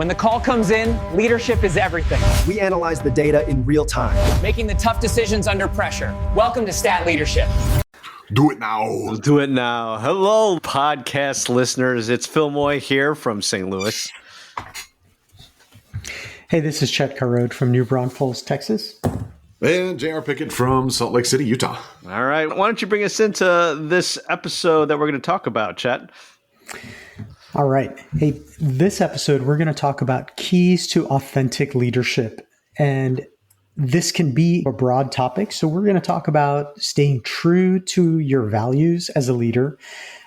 When the call comes in, leadership is everything. We analyze the data in real time, making the tough decisions under pressure. Welcome to Stat Leadership. Do it now. Do it now. Hello, podcast listeners. It's Phil Moy here from St. Louis. Hey, this is Chet Carrode from New Braunfels, Texas. And J.R. Pickett from Salt Lake City, Utah. All right. Why don't you bring us into this episode that we're going to talk about, Chet? All right. Hey, this episode, we're going to talk about keys to authentic leadership. And this can be a broad topic. So we're going to talk about staying true to your values as a leader,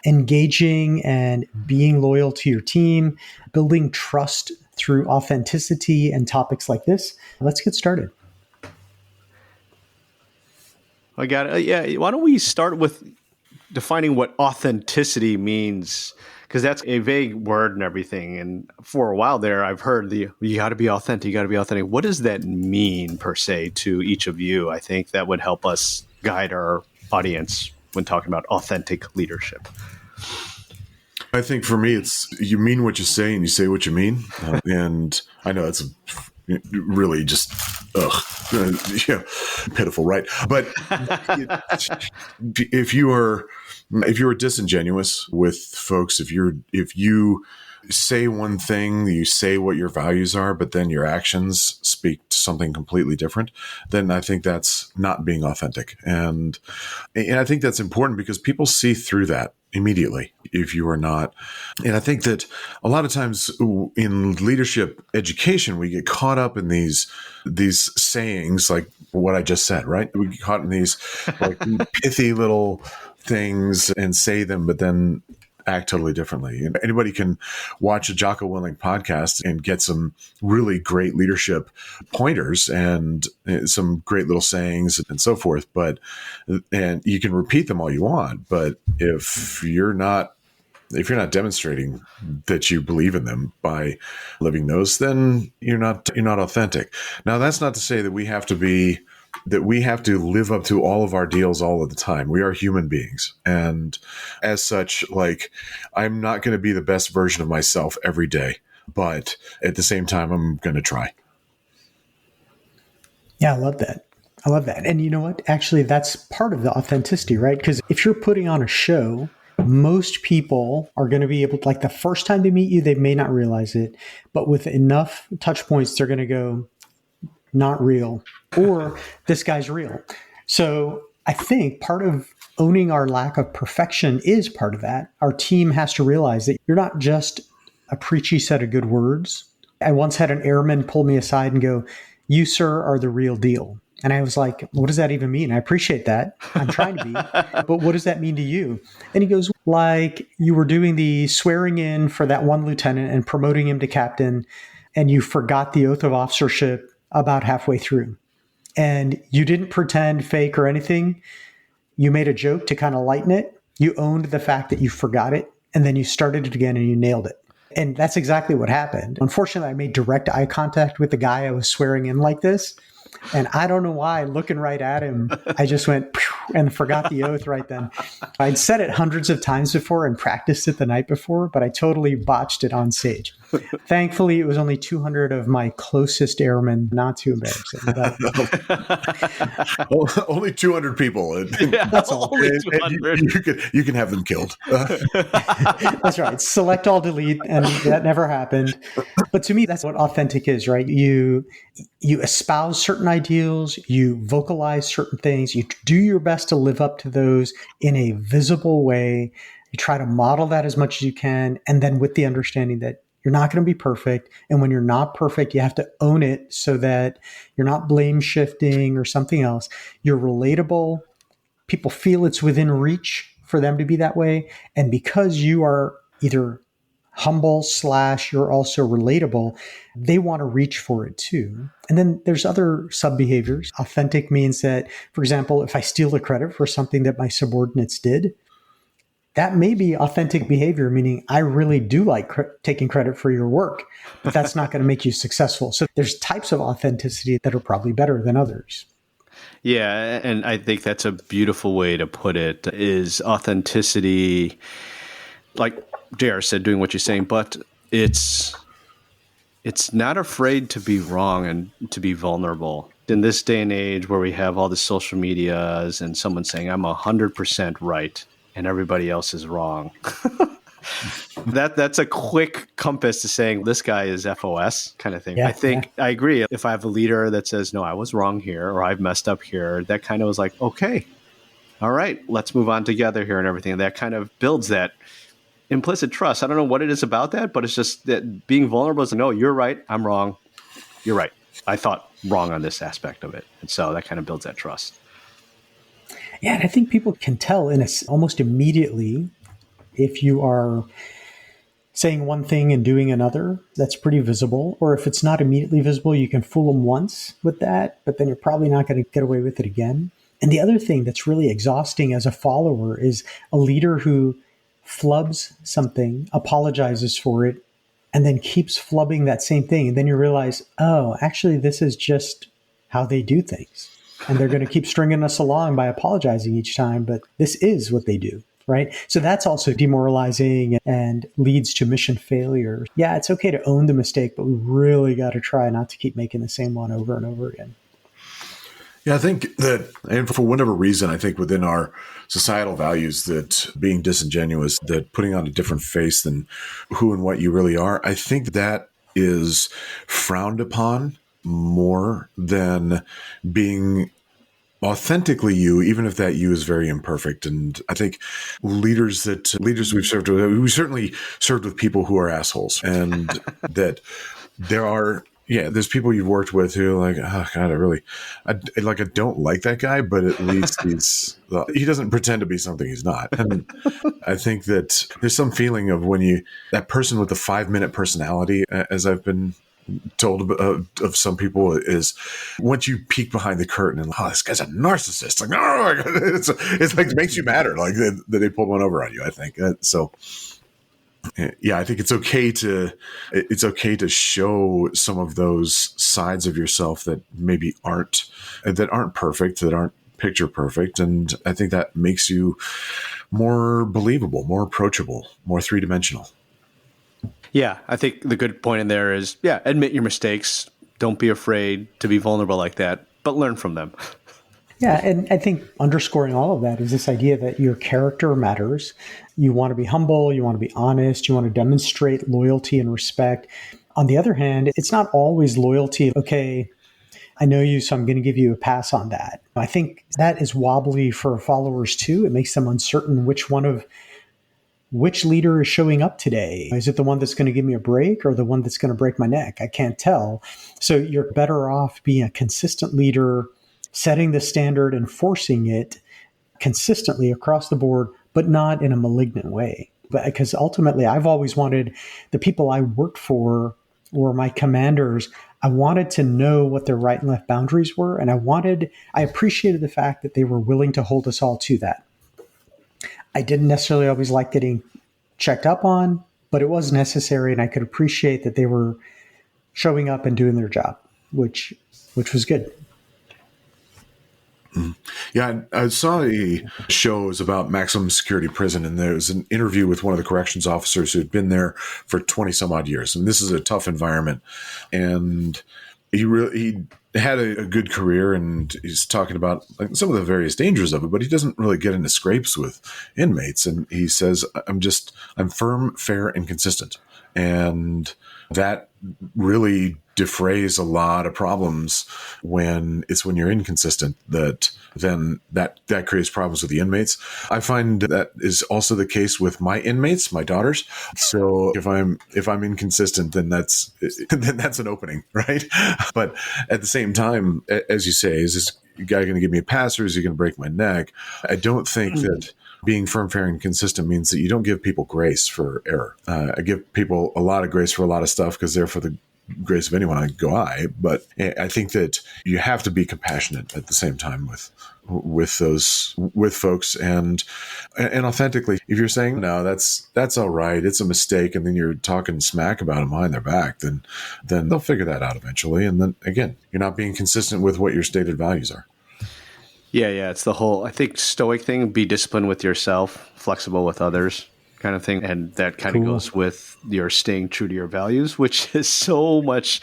engaging and being loyal to your team, building trust through authenticity and topics like this. Let's get started. I got it. Yeah. Why don't we start with defining what authenticity means? Because that's a vague word and everything. And for a while there, I've heard you got to be authentic. You got to be authentic. What does that mean per se to each of you? I think that would help us guide our audience when talking about authentic leadership. I think for me, it's you mean what you say and you say what you mean. And I know it's really just pitiful, right? But if you are disingenuous with folks, if you say one thing, you say what your values are, but then your actions speak to something completely different, then I think that's not being authentic. And I think that's important because people see through that immediately if you are not. And I think that a lot of times in leadership education, we get caught up in these sayings like what I just said, right? We get caught in these like pithy little things and say them, but then act totally differently. And anybody can watch a Jocko Willink podcast and get some really great leadership pointers and some great little sayings and so forth. And you can repeat them all you want, but if you're not demonstrating that you believe in them by living those, then you're not authentic. Now, that's not to say that we have to live up to all of our deals all of the time. We are human beings. And as such, like, I'm not going to be the best version of myself every day, but at the same time, I'm going to try. Yeah, I love that. And you know what? Actually, that's part of the authenticity, right? Because if you're putting on a show, most people are going to be able to, like, the first time they meet you, they may not realize it, but with enough touch points, they're going to go, not real, or this guy's real. So I think part of owning our lack of perfection is part of that. Our team has to realize that you're not just a preachy set of good words. I once had an airman pull me aside and go, "You, sir, are the real deal." And I was like, what does that even mean? I appreciate that. I'm trying to be, but what does that mean to you? And he goes, like, you were doing the swearing in for that one lieutenant and promoting him to captain, and you forgot the oath of officership about halfway through. And you didn't pretend, fake, or anything. You made a joke to kind of lighten it. You owned the fact that you forgot it, and then you started it again and you nailed it. And that's exactly what happened. Unfortunately, I made direct eye contact with the guy I was swearing in like this. And I don't know why, looking right at him, I just went and forgot the oath right then. I'd said it hundreds of times before and practiced it the night before, but I totally botched it on stage. Thankfully, it was only 200 of my closest airmen, not too embarrassing. But only 200 people. Yeah, that's only 200. You can have them killed. That's right. Select all delete, and that never happened. But to me, that's what authentic is, right? You espouse certain ideals, you vocalize certain things, you do your best to live up to those in a visible way. You try to model that as much as you can, and then with the understanding that you're not going to be perfect. And when you're not perfect, you have to own it so that you're not blame shifting or something else. You're relatable. People feel it's within reach for them to be that way. And because you are either humble / you're also relatable, they want to reach for it too. And then there's other sub behaviors. Authentic means that, for example, if I steal the credit for something that my subordinates did, that may be authentic behavior, meaning I really do like taking credit for your work, but that's not going to make you successful. So there's types of authenticity that are probably better than others. Yeah, and I think that's a beautiful way to put it, is authenticity, like JR said, doing what you're saying, but it's it's not afraid to be wrong and to be vulnerable. In this day and age where we have all the social medias and someone saying, I'm 100% right and everybody else is wrong. That's a quick compass to saying this guy is FOS kind of thing. Yeah, I think I agree. If I have a leader that says, no, I was wrong here or I've messed up here, that kind of was like, okay, all right, let's move on together here and everything. That kind of builds that implicit trust. I don't know what it is about that, but it's just that being vulnerable is, no, you're right, I'm wrong. You're right. I thought wrong on this aspect of it. And so that kind of builds that trust. Yeah, and I think people can tell almost immediately if you are saying one thing and doing another. That's pretty visible. Or if it's not immediately visible, you can fool them once with that, but then you're probably not going to get away with it again. And the other thing that's really exhausting as a follower is a leader who flubs something, apologizes for it, and then keeps flubbing that same thing. And then you realize, oh, actually, this is just how they do things. And they're going to keep stringing us along by apologizing each time, but this is what they do, right? So that's also demoralizing and leads to mission failure. Yeah, it's okay to own the mistake, but we really got to try not to keep making the same one over and over again. Yeah, I think that, and for whatever reason, I think within our societal values that being disingenuous, that putting on a different face than who and what you really are, I think that is frowned upon more than being authentically you, even if that you is very imperfect. And I think leaders we've served with, we certainly served with people who are assholes, and that there are. Yeah, there's people you've worked with who are like, oh God, I don't like that guy, but at least he doesn't pretend to be something he's not. And I think that there's some feeling of that person with the 5-minute personality, as I've been told of some people, is once you peek behind the curtain and, oh, this guy's a narcissist. Like, no, it's like, it makes you madder, like that they pulled one over on you, I think. So. Yeah, I think it's okay to show some of those sides of yourself that maybe aren't perfect, that aren't picture perfect, and I think that makes you more believable, more approachable, more three-dimensional. Yeah, I think the good point in there is, admit your mistakes. Don't be afraid to be vulnerable like that, but learn from them. Yeah, and I think underscoring all of that is this idea that your character matters. You want to be humble, you want to be honest, you want to demonstrate loyalty and respect. On the other hand, it's not always loyalty. Okay, I know you, so I'm going to give you a pass on that. I think that is wobbly for followers too. It makes them uncertain which leader is showing up today. Is it the one that's going to give me a break or the one that's going to break my neck? I can't tell. So you're better off being a consistent leader, setting the standard, enforcing it consistently across the board, but not in a malignant way. Because ultimately, I've always wanted the people I worked for or my commanders, I wanted to know what their right and left boundaries were. And I appreciated the fact that they were willing to hold us all to that. I didn't necessarily always like getting checked up on, but it was necessary. And I could appreciate that they were showing up and doing their job, which was good. Yeah, I saw a show, it was about maximum security prison, and there was an interview with one of the corrections officers who had been there for 20 some odd years. And this is a tough environment. And he had a good career, and he's talking about like some of the various dangers of it, but he doesn't really get into scrapes with inmates. And he says, I'm firm, fair, and consistent. And that really defrays a lot of problems when you're inconsistent, that creates problems with the inmates. I find that is also the case with my inmates, my daughters. So if I'm inconsistent, then that's an opening, right? But at the same time, as you say, is this guy going to give me a pass or is he going to break my neck? I don't think that being firm, fair, and consistent means that you don't give people grace for error. I give people a lot of grace for a lot of stuff because they're for the grace of anyone, but I think that you have to be compassionate at the same time with folks and authentically. If you're saying, no, that's all right, it's a mistake, and then you're talking smack about them behind their back, then they'll figure that out eventually. And then again, you're not being consistent with what your stated values are. Yeah. It's the whole, I think, stoic thing, be disciplined with yourself, flexible with others. kind of thing. And that kind of Cool. goes with your staying true to your values, which is so much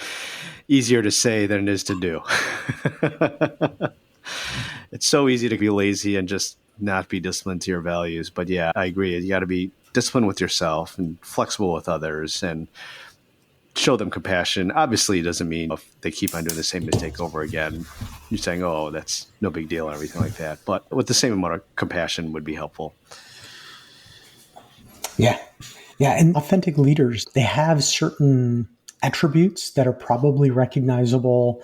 easier to say than it is to do. It's so easy to be lazy and just not be disciplined to your values. But yeah, I agree. You got to be disciplined with yourself and flexible with others and show them compassion. Obviously, it doesn't mean if they keep on doing the same mistake over again, you're saying, oh, that's no big deal and everything like that. But with the same amount of compassion would be helpful. Yeah. Yeah. And authentic leaders, they have certain attributes that are probably recognizable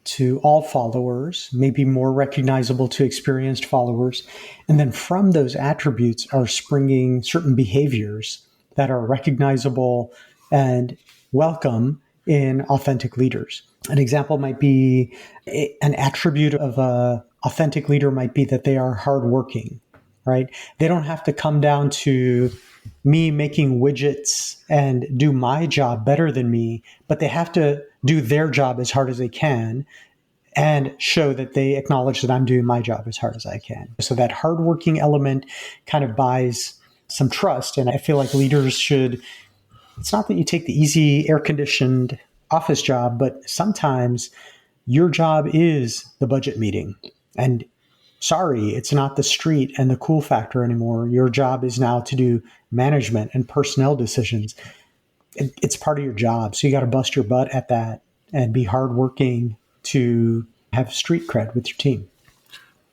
to all followers, maybe more recognizable to experienced followers. And then from those attributes are springing certain behaviors that are recognizable and welcome in authentic leaders. An example might be an attribute of a authentic leader might be that they are hardworking, right? They don't have to come down to me making widgets and do my job better than me, but they have to do their job as hard as they can and show that they acknowledge that I'm doing my job as hard as I can. So that hardworking element kind of buys some trust. And I feel like leaders should, it's not that you take the easy air-conditioned office job, but sometimes your job is the budget meeting. And sorry, it's not the street and the cool factor anymore. Your job is now to do management and personnel decisions. It's part of your job. So you got to bust your butt at that and be hardworking to have street cred with your team.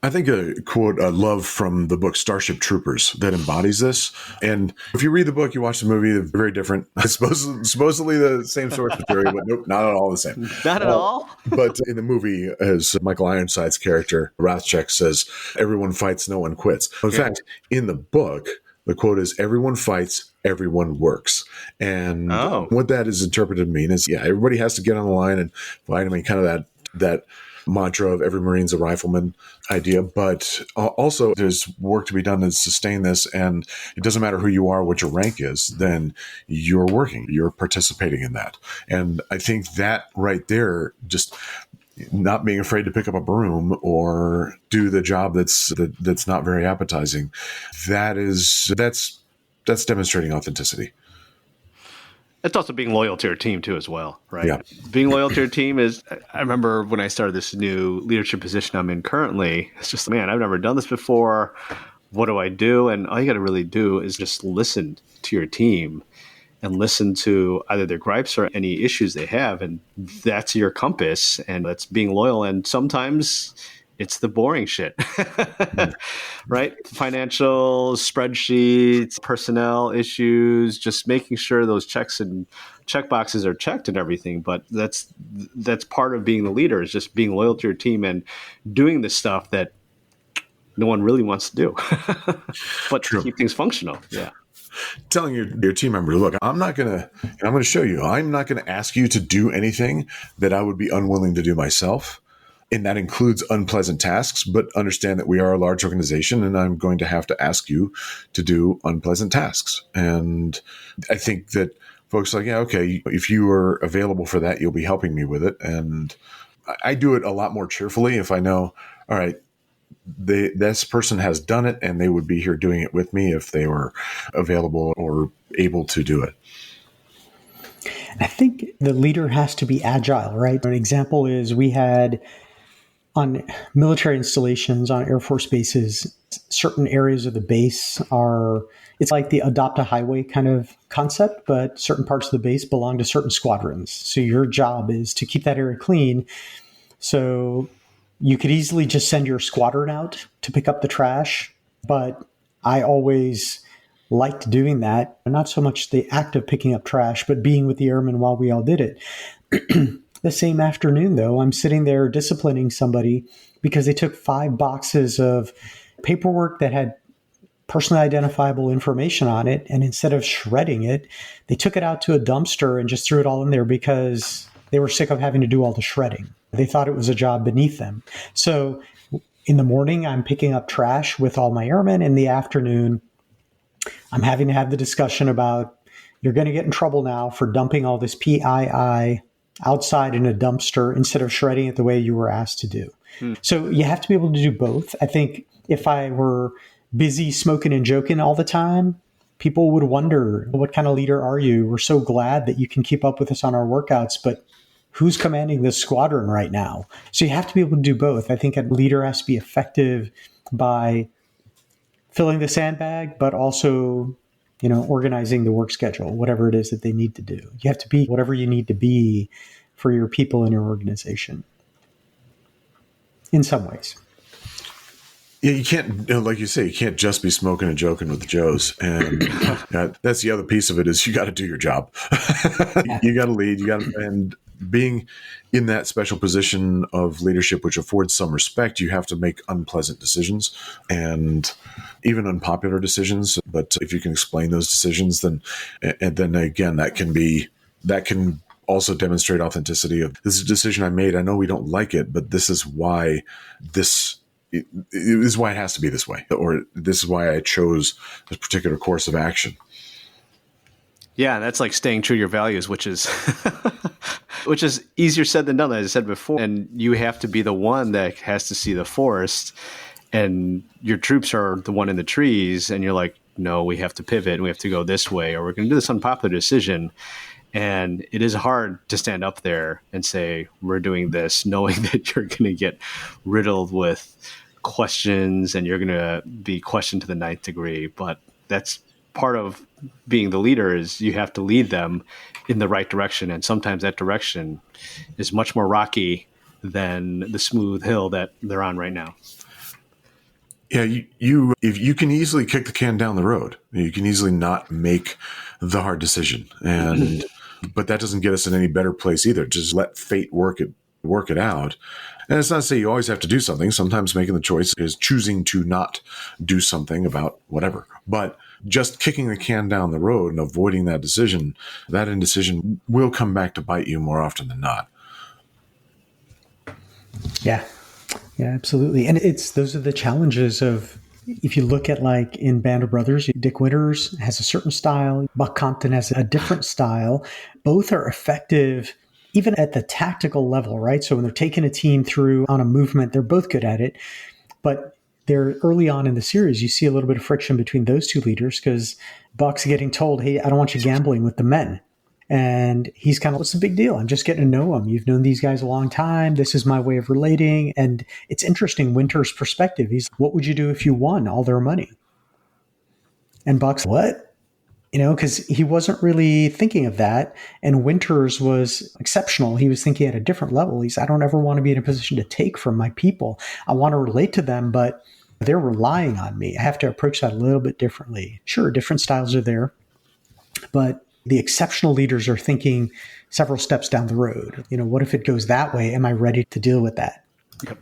I think a quote I love from the book Starship Troopers that embodies this. And if you read the book, you watch the movie, they're very different. It's supposedly the same source material, but nope, not at all the same. Not at all? But in the movie, as Michael Ironside's character, Rathcheck, says, everyone fights, no one quits. In fact, in the book, the quote is, everyone fights, everyone works. And what that is interpreted to mean is, yeah, everybody has to get on the line and fight. I mean, kind of that mantra of every Marine's a rifleman idea, but also there's work to be done to sustain this. And it doesn't matter who you are, what your rank is, then you're working, you're participating in that. And I think that right there, just not being afraid to pick up a broom or do the job that's not very appetizing, that's demonstrating authenticity. It's also being loyal to your team too, as well, right? Yeah. Being loyal to your team is, I remember when I started this new leadership position I'm in currently, it's just, man, I've never done this before. What do I do? And all you got to really do is just listen to your team and listen to either their gripes or any issues they have. And that's your compass, and that's being loyal. And sometimes it's the boring shit, right? Financial spreadsheets, personnel issues, just making sure those checks and check boxes are checked and everything. But that's part of being the leader, is just being loyal to your team and doing the stuff that no one really wants to do, but to keep things functional. Yeah. Telling your team member, look, I'm going to show you, I'm not going to ask you to do anything that I would be unwilling to do myself. And that includes unpleasant tasks, but understand that we are a large organization and I'm going to have to ask you to do unpleasant tasks. And I think that folks are like, yeah, okay, if you are available for that, you'll be helping me with it. And I do it a lot more cheerfully if I know, all right, this person has done it and they would be here doing it with me if they were available or able to do it. I think the leader has to be agile, right? An example is we had on military installations, on Air Force bases, certain areas of the base it's like the adopt a highway kind of concept, but certain parts of the base belong to certain squadrons. So your job is to keep that area clean. So you could easily just send your squadron out to pick up the trash, but I always liked doing that. Not so much the act of picking up trash, but being with the airmen while we all did it. The same afternoon, though, I'm sitting there disciplining somebody because they took 5 boxes of paperwork that had personally identifiable information on it. And instead of shredding it, they took it out to a dumpster and just threw it all in there because they were sick of having to do all the shredding. They thought it was a job beneath them. So in the morning, I'm picking up trash with all my airmen. In the afternoon, I'm having to have the discussion about, you're going to get in trouble now for dumping all this PII outside in a dumpster instead of shredding it the way you were asked to do. So you have to be able to do both. I think if I were busy smoking and joking all the time, people would wonder, what kind of leader are you? We're so glad that you can keep up with us on our workouts, but who's commanding this squadron right now? So you have to be able to do both. I think a leader has to be effective by filling the sandbag, but also, organizing the work schedule, whatever it is that they need to do. You have to be whatever you need to be for your people in your organization in some ways. Yeah, you can't, like you say, you can't just be smoking and joking with the Joes. And that's the other piece of it is you got to do your job. You got to lead, and being in that special position of leadership, which affords some respect, you have to make unpleasant decisions and even unpopular decisions. But if you can explain those decisions, then again, that can also demonstrate authenticity of, this is a decision I made. I know we don't like it, but this is why it is why it has to be this way, or this is why I chose this particular course of action. Yeah, that's like staying true to your values, which is easier said than done, as I said before. And you have to be the one that has to see the forest, and your troops are the one in the trees, and you're like, no, we have to pivot, and we have to go this way, or we're going to do this unpopular decision. And it is hard to stand up there and say, we're doing this, knowing that you're going to get riddled with questions and you're going to be questioned to the ninth degree. But that's part of being the leader, is you have to lead them in the right direction. And sometimes that direction is much more rocky than the smooth hill that they're on right now. Yeah, if you can easily kick the can down the road, you can easily not make the hard decision, but that doesn't get us in any better place either. Just let fate work it out. And it's not to say you always have to do something. Sometimes making the choice is choosing to not do something about whatever. But just kicking the can down the road and avoiding that indecision will come back to bite you more often than not. Yeah, absolutely. And those are the challenges of, if you look at like in Band of Brothers, Dick Winters has a certain style, Buck Compton has a different style. Both are effective even at the tactical level, right? So when they're taking a team through on a movement, they're both good at it. But they're early on in the series, you see a little bit of friction between those two leaders because Buck's getting told, hey, I don't want you gambling with the men. And he's kind of, what's the big deal? I'm just getting to know them. You've known these guys a long time. This is my way of relating. And it's interesting, Winter's perspective. He's, what would you do if you won all their money? And Buck's, what? Because he wasn't really thinking of that. And Winters was exceptional. He was thinking at a different level. He's, I don't ever want to be in a position to take from my people. I want to relate to them, but they're relying on me. I have to approach that a little bit differently. Sure, different styles are there, but the exceptional leaders are thinking several steps down the road. What if it goes that way? Am I ready to deal with that? Yep.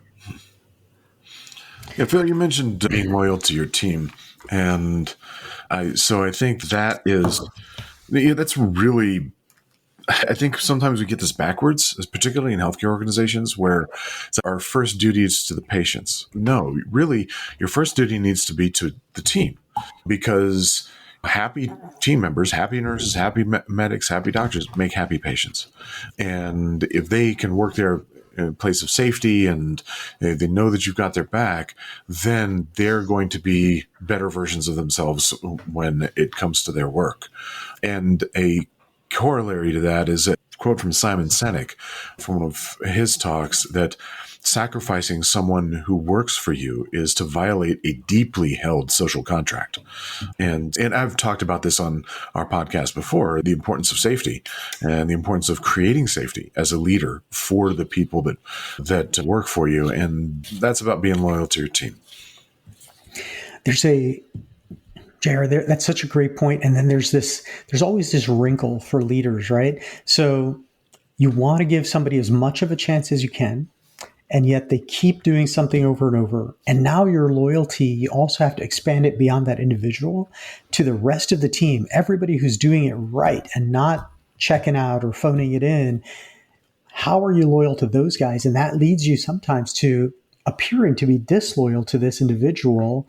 Yeah, Phil, you mentioned being loyal to your team. And so I think that's really, I think sometimes we get this backwards, particularly in healthcare organizations, where our first duty is to the patients. No, really, your first duty needs to be to the team, because happy team members, happy nurses, happy medics, happy doctors make happy patients. And if they can work there in a place of safety and they know that you've got their back, then they're going to be better versions of themselves when it comes to their work. And a corollary to that is a quote from Simon Sinek from one of his talks, that sacrificing someone who works for you is to violate a deeply held social contract. And I've talked about this on our podcast before, the importance of safety and the importance of creating safety as a leader for the people that work for you. And that's about being loyal to your team. JR, that's such a great point. And then there's always this wrinkle for leaders, right? So you want to give somebody as much of a chance as you can, and yet they keep doing something over and over. And now your loyalty, you also have to expand it beyond that individual to the rest of the team, everybody who's doing it right and not checking out or phoning it in. How are you loyal to those guys? And that leads you sometimes to appearing to be disloyal to this individual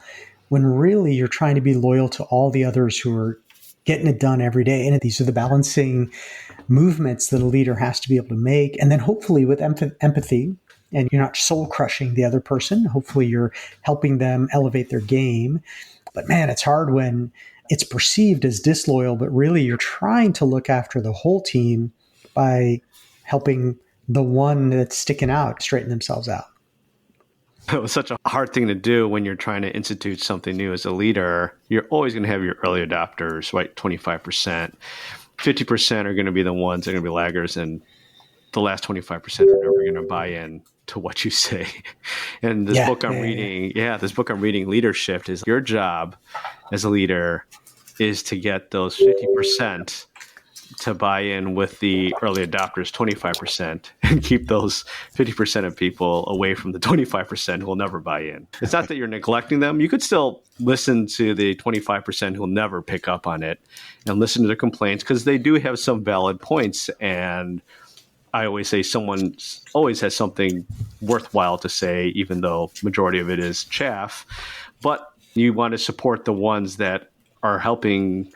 when really you're trying to be loyal to all the others who are getting it done every day. And these are the balancing movements that a leader has to be able to make. And then hopefully with empathy, and you're not soul crushing the other person. Hopefully you're helping them elevate their game. But man, it's hard when it's perceived as disloyal, but really you're trying to look after the whole team by helping the one that's sticking out straighten themselves out. It was such a hard thing to do when you're trying to institute something new as a leader. You're always going to have your early adopters, right? 25%. 50% are going to be the ones that are going to be laggards, and the last 25% are never going to buy in to what you say. And this book I'm reading, Leadership, is your job as a leader is to get those 50% to buy in with the early adopters 25% and keep those 50% of people away from the 25% who will never buy in. It's not that you're neglecting them. You could still listen to the 25% who will never pick up on it and listen to their complaints, because they do have some valid points. And I always say someone always has something worthwhile to say, even though majority of it is chaff. But you want to support the ones that are helping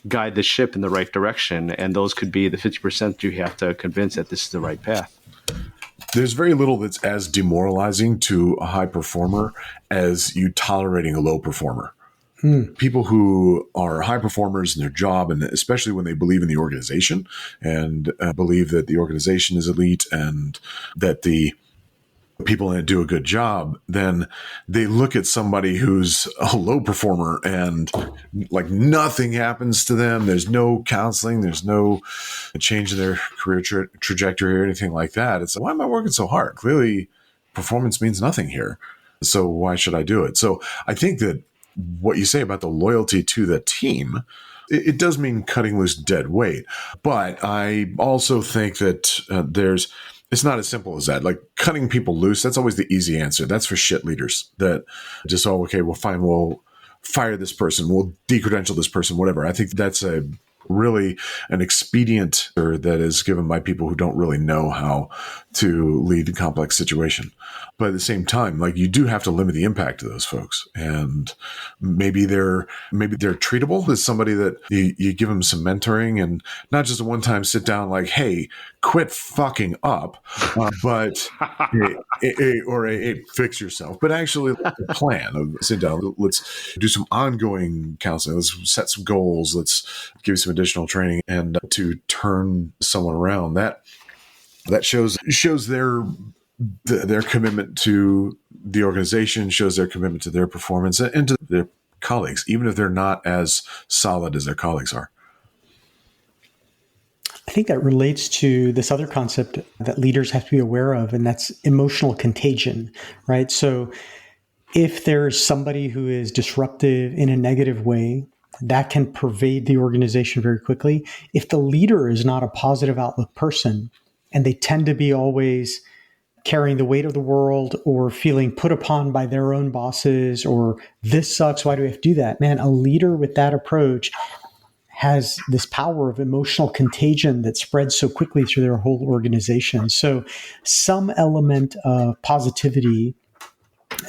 guide the ship in the right direction. And those could be the 50% you have to convince that this is the right path. There's very little that's as demoralizing to a high performer as you tolerating a low performer. People who are high performers in their job, and especially when they believe in the organization and believe that the organization is elite and that the people in it do a good job, then they look at somebody who's a low performer and like nothing happens to them. There's no counseling. There's no change in their career trajectory or anything like that. It's like, why am I working so hard? Clearly performance means nothing here. So why should I do it? So I think that what you say about the loyalty to the team, it does mean cutting loose dead weight. But I also think that it's not as simple as that. Like cutting people loose, that's always the easy answer. That's for shit leaders that just, okay, well, fine, we'll fire this person, we'll decredential this person, whatever. I think that's really an expedient that is given by people who don't really know how to lead a complex situation. But at the same time, like you do have to limit the impact of those folks. And maybe they're treatable as somebody that you give them some mentoring and not just a one-time sit down like, hey, quit fucking up, but fix yourself. But actually a plan of sit down. Let's do some ongoing counseling. Let's set some goals. Let's give you some additional training and to turn someone around. That shows their commitment to the organization, shows their commitment to their performance and to their colleagues, even if they're not as solid as their colleagues are. I think that relates to this other concept that leaders have to be aware of, and that's emotional contagion, right? So if there's somebody who is disruptive in a negative way, that can pervade the organization very quickly. If the leader is not a positive outlook person, and they tend to be always carrying the weight of the world or feeling put upon by their own bosses or this sucks, why do we have to do that? Man, a leader with that approach has this power of emotional contagion that spreads so quickly through their whole organization. So some element of positivity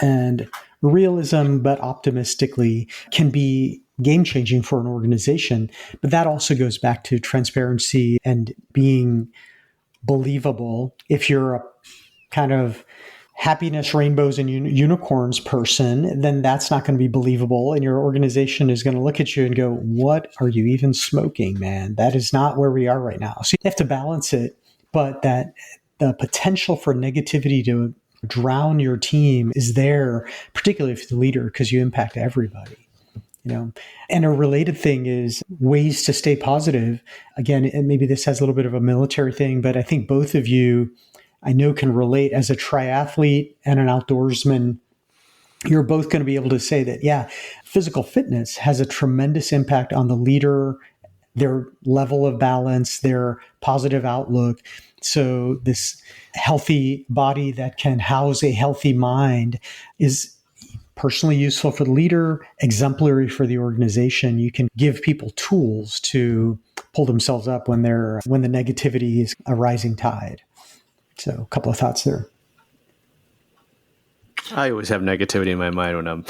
and realism, but optimistically, can be game-changing for an organization. But that also goes back to transparency and being believable. If you're a kind of happiness, rainbows, and unicorns person, then that's not going to be believable. And your organization is going to look at you and go, what are you even smoking, man? That is not where we are right now. So you have to balance it, but that the potential for negativity to drown your team is there, particularly if you're the leader, because you impact everybody. And a related thing is ways to stay positive. Again, and maybe this has a little bit of a military thing, but I think both of you, I know, can relate. As a triathlete and an outdoorsman, you're both going to be able to say that, yeah, physical fitness has a tremendous impact on the leader, their level of balance, their positive outlook. So this healthy body that can house a healthy mind is personally useful for the leader, exemplary for the organization. You can give people tools to pull themselves up when the negativity is a rising tide. So a couple of thoughts there. I always have negativity in my mind when I'm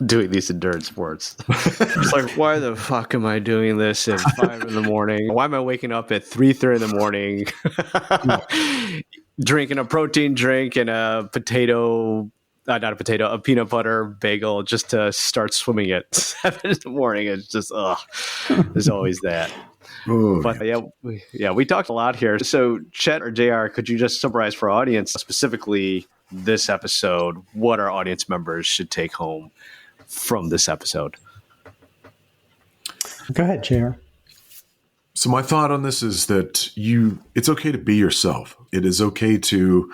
doing these endurance sports. It's like, why the fuck am I doing this at 5 in the morning? Why am I waking up at 3:30 in the morning, drinking a protein drink and a potato not a potato, a peanut butter bagel just to start swimming at 7 in the morning. It's just, there's always that. Oh, But we talked a lot here. So Chet or JR, could you just summarize for our audience, specifically this episode, what our audience members should take home from this episode? Go ahead, JR. So my thought on this is that it's okay to be yourself. It is okay to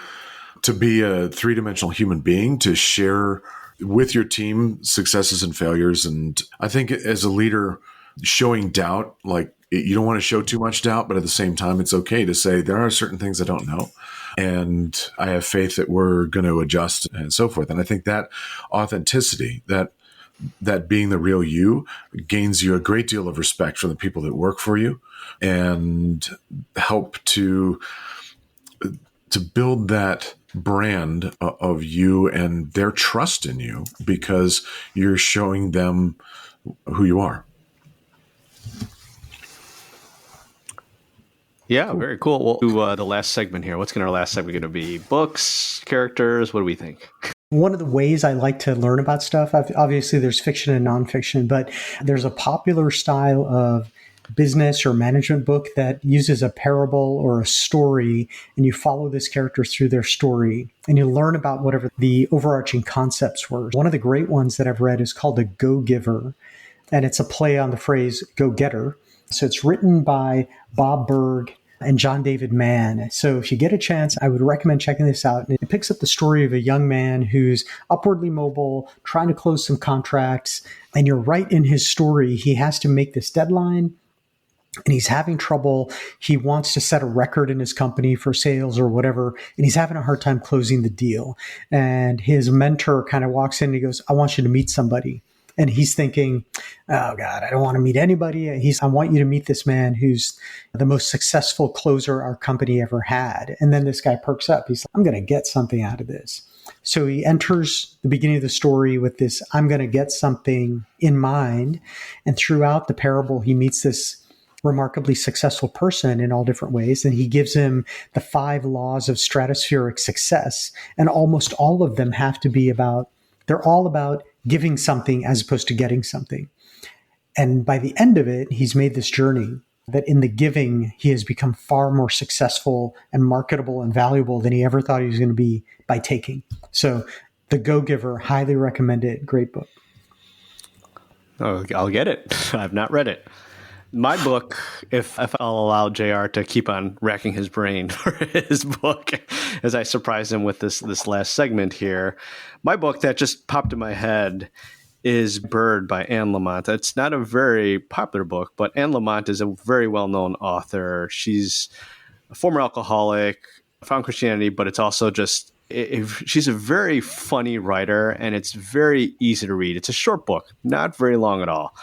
be a three-dimensional human being, to share with your team successes and failures. And I think as a leader, showing doubt, like you don't want to show too much doubt, but at the same time, it's okay to say there are certain things I don't know. And I have faith that we're going to adjust and so forth. And I think that authenticity, that being the real you, gains you a great deal of respect from the people that work for you and help to build that brand of you and their trust in you because you're showing them who you are. Yeah, very cool. We'll do the last segment here. What's our last segment going to be? Books, characters? What do we think? One of the ways I like to learn about stuff, obviously there's fiction and nonfiction, but there's a popular style of business or management book that uses a parable or a story, and you follow this character through their story and you learn about whatever the overarching concepts were. One of the great ones that I've read is called The Go-Giver, and it's a play on the phrase go-getter. So it's written by Bob Berg and John David Mann. So if you get a chance, I would recommend checking this out. And it picks up the story of a young man who's upwardly mobile, trying to close some contracts. And you're right in his story. He has to make this deadline and he's having trouble. He wants to set a record in his company for sales or whatever, and he's having a hard time closing the deal. And his mentor kind of walks in and he goes, I want you to meet somebody. And he's thinking, oh God, I don't want to meet anybody. I want you to meet this man who's the most successful closer our company ever had. And then this guy perks up. He's like, I'm going to get something out of this. So he enters the beginning of the story with this, I'm going to get something in mind. And throughout the parable, he meets this remarkably successful person in all different ways. And he gives him the 5 laws of stratospheric success. And almost all of them have to be they're all about giving something as opposed to getting something. And by the end of it, he's made this journey that in the giving, he has become far more successful and marketable and valuable than he ever thought he was going to be by taking. So The Go-Giver, highly recommend it. Great book. Oh, I'll get it. I've not read it. My book, if I'll allow JR to keep on racking his brain for his book as I surprise him with this last segment here, my book that just popped in my head is Bird by Anne Lamott. It's not a very popular book, but Anne Lamott is a very well-known author. She's a former alcoholic, found Christianity, but it's also just she's a very funny writer, and it's very easy to read. It's a short book, not very long at all.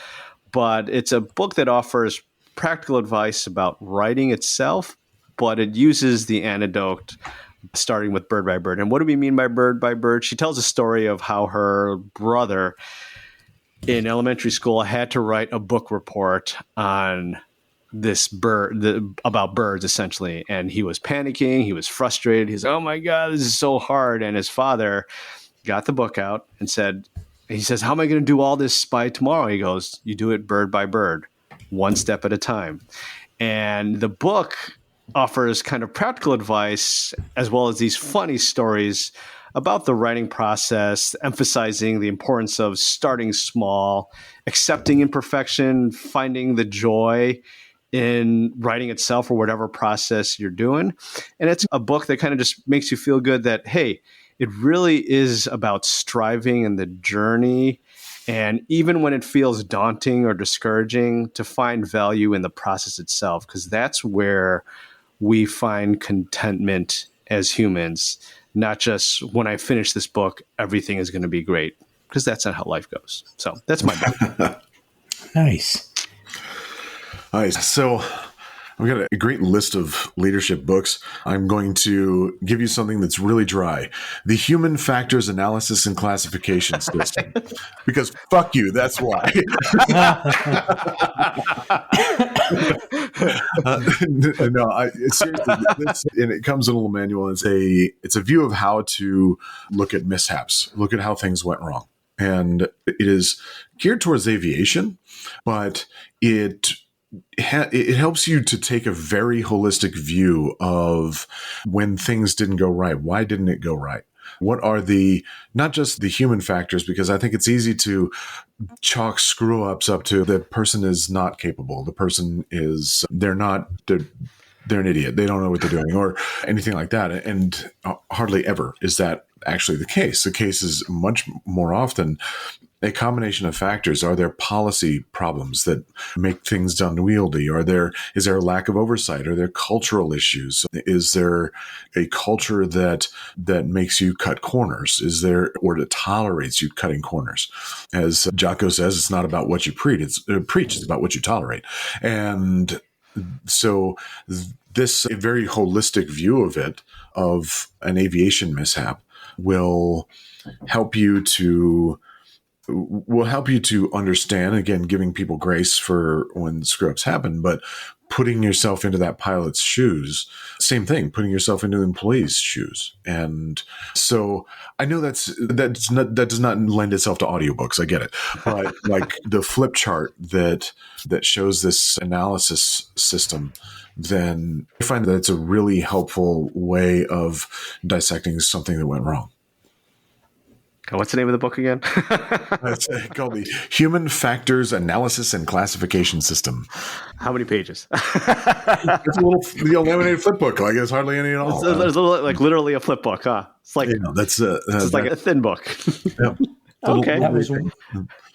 But it's a book that offers practical advice about writing itself, but it uses the anecdote starting with Bird by Bird. And what do we mean by Bird by Bird? She tells a story of how her brother in elementary school had to write a book report on this bird, about birds, essentially. And he was panicking. He was frustrated. He's, oh my God, this is so hard. And his father got the book out and said, he says, how am I going to do all this by tomorrow? He goes, you do it bird by bird, one step at a time. And the book offers kind of practical advice as well as these funny stories about the writing process, emphasizing the importance of starting small, accepting imperfection, finding the joy in writing itself or whatever process you're doing. And it's a book that kind of just makes you feel good that, hey, it really is about striving and the journey. And even when it feels daunting or discouraging, to find value in the process itself, because that's where we find contentment as humans, not just when I finish this book, everything is going to be great, because that's not how life goes. So that's my book. Nice. Nice. So I've got a great list of leadership books. I'm going to give you something that's really dry. The Human Factors Analysis and Classification System. Because fuck you, that's why. Seriously, and it comes in a little manual. It's a view of how to look at mishaps, look at how things went wrong. And it is geared towards aviation, but it helps you to take a very holistic view of when things didn't go right. Why didn't it go right? What are not just the human factors, because I think it's easy to chalk screw ups up to the person is not capable. The person they're an idiot. They don't know what they're doing or anything like that. And hardly ever is that actually the case. The case is much more often a combination of factors. Are there policy problems that make things unwieldy? Is there a lack of oversight? Are there cultural issues? Is there a culture that makes you cut corners? Or that tolerates you cutting corners? As Jocko says, it's not about what you preach. It's about what you tolerate. And so this very holistic view of an aviation mishap will help you to understand, again, giving people grace for when screw-ups happen, but putting yourself into that pilot's shoes, same thing, putting yourself into the employee's shoes. And so I know that does not lend itself to audiobooks. I get it. But like the flip chart that shows this analysis system, then I find that it's a really helpful way of dissecting something that went wrong. What's the name of the book again? It's called the Human Factors Analysis and Classification System. How many pages? It's the laminated flip book. Like it's hardly any at all. There's like literally a flip book, huh? It's like it's like a thin book. Yeah. Okay, That was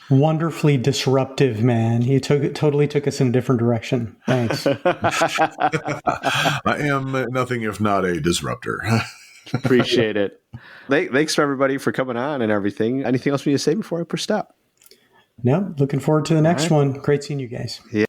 wonderfully disruptive, man. You totally took us in a different direction. Thanks. I am nothing if not a disruptor. Appreciate it. Thanks for everybody for coming on and everything. Anything else we need to say before I push stop? No, looking forward to the next one. Great seeing you guys. Yeah.